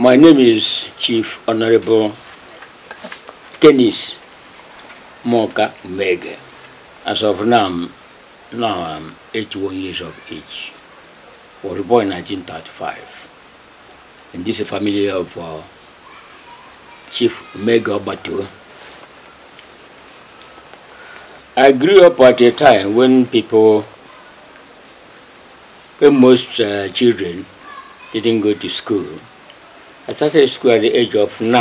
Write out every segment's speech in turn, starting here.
My name is Chief Honorable Canice Umege. As of now, I'm 81 years of age. Was born in 1935. And this is a family of Chief Umege Batu. I grew up at a time when most children didn't go to school. I started school at the age of 9.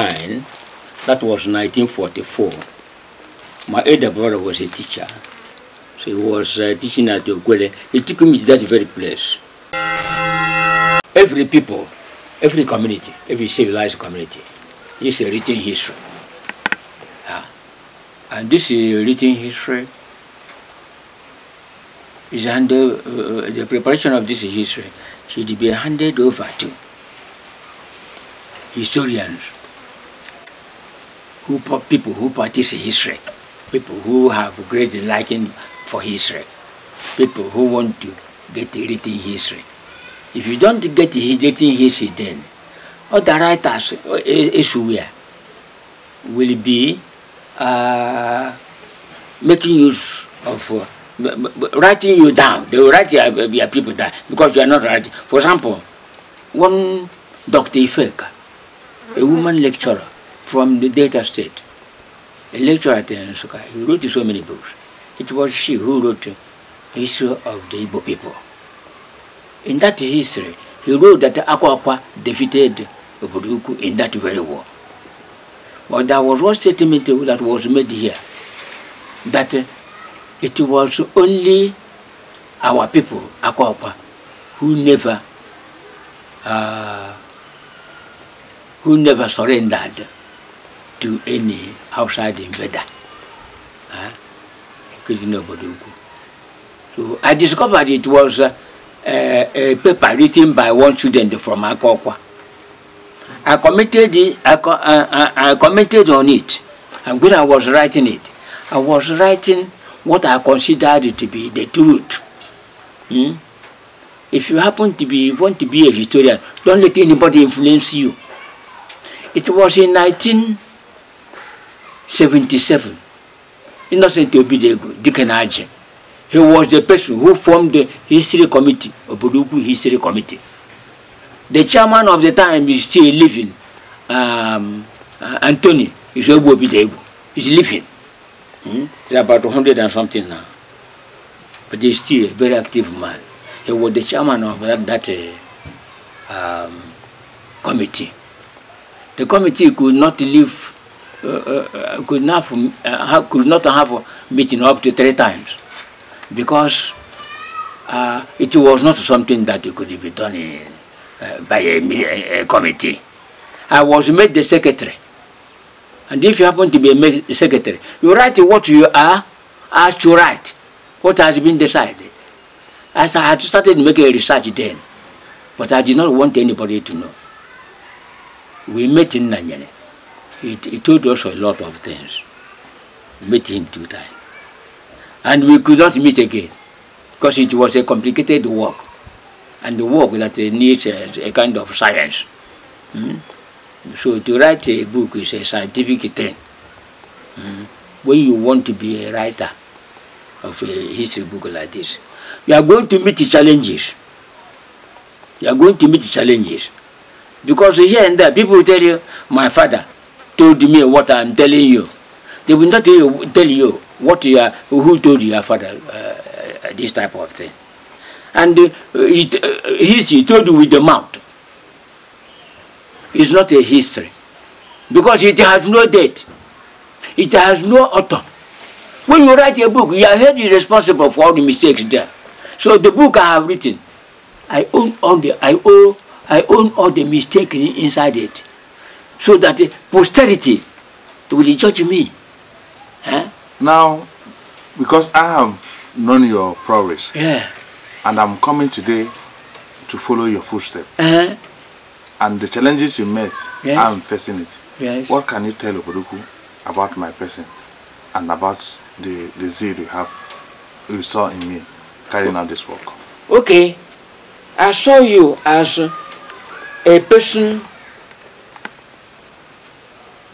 That was 1944. My elder brother was a teacher. So he was teaching at Ogwele. He took me to that very place. Every people, every community, every civilized community is a written history. And this written history is the preparation of this history should be handed over to historians, people who practice history, people who have great liking for history, people who want to get a written history. If you don't get a written history, then other writers will be making use of writing you down. They will write your people down because you are not writing. For example, one Dr. Ifeka, a woman lecturer from the Delta State, a lecturer at Nsuka, he wrote so many books. It was she who wrote the history of the Igbo people. In that history, he wrote that Akwa defeated Oboduku in that very war. But there was one statement that was made here, that it was only our people, Akwa, who never surrendered to any outside invader, including Oboduku. So I discovered it was a paper written by one student from Akwa. I commented on it, and when I was writing it, I was writing what I considered to be the truth. If you happen to want to be a historian, don't let anybody influence you. It was in 1977. Innocent Obidegu, Dikenaji. He was the person who formed the history committee, Oboduku History Committee. The chairman of the time is still living, Anthony, is Obidegu. He's living. He's about 100 and something now. But he's still a very active man. He was the chairman of that committee. The committee could not live, could not have a meeting up to 3 times, because it was not something that could be done by a committee. I was made the secretary. And if you happen to be a secretary, you write what you are asked to write, what has been decided. As I had started making a research then, but I did not want anybody to know. We met in Nanyane. He told us a lot of things. We met him 2 times. And we could not meet again, because it was a complicated work, and the work that needs a kind of science. So to write a book is a scientific thing. When you want to be a writer of a history book like this, you are going to meet challenges. You are going to meet challenges. Because here and there, people will tell you, my father told me what I am telling you. They will not tell you what who told your father this type of thing. And he told you with the mouth. It's not a history, because it has no date. It has no author. When you write a book, you are held responsible for all the mistakes there. So the book I have written, I own all the mistakes inside it, so that posterity will judge me. Now, because I have known your progress, and I'm coming today to follow your footsteps, and the challenges you met, I'm facing it. What can you tell Oboduku about my person and about the zeal you saw in me carrying out this work? Okay, I saw you as a person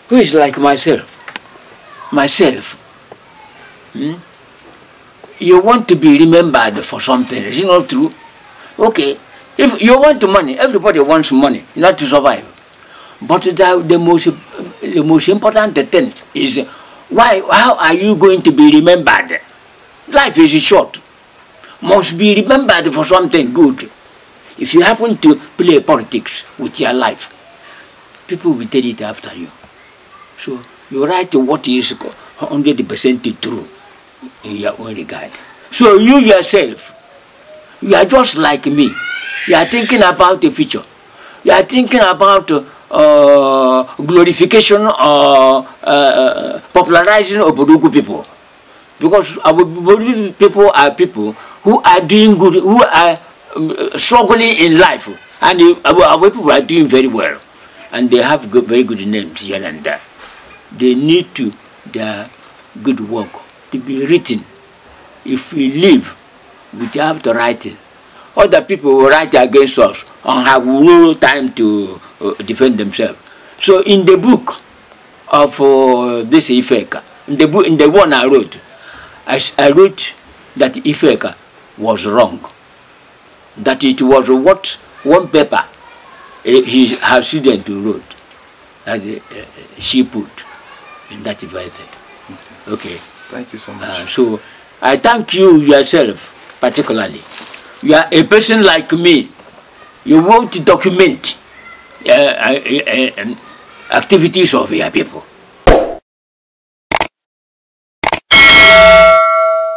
who is like myself. Myself. You want to be remembered for something, is it not true? Okay, if you want money, everybody wants money, not to survive. But the most important thing is, how are you going to be remembered? Life is short. Must be remembered for something good. If you happen to play politics with your life, people will tell it after you. So you write what is 100% true in your own regard. So you yourself, you are just like me. You are thinking about the future. You are thinking about glorification or popularizing of Bodugu people. Because our Bodugu people are people who are doing good, who are struggling in life. And our people are doing very well. And they have very good names here and there. They need their good work to be written. If we live without writing, other people will write against us and have no time to defend themselves. So in the book of this Ifeka, in the one I wrote that Ifeka was wrong. That it was what one paper her student wrote that she put in that device. Okay. Thank you so much. So I thank you yourself particularly. You are a person like me. You want to document activities of your people.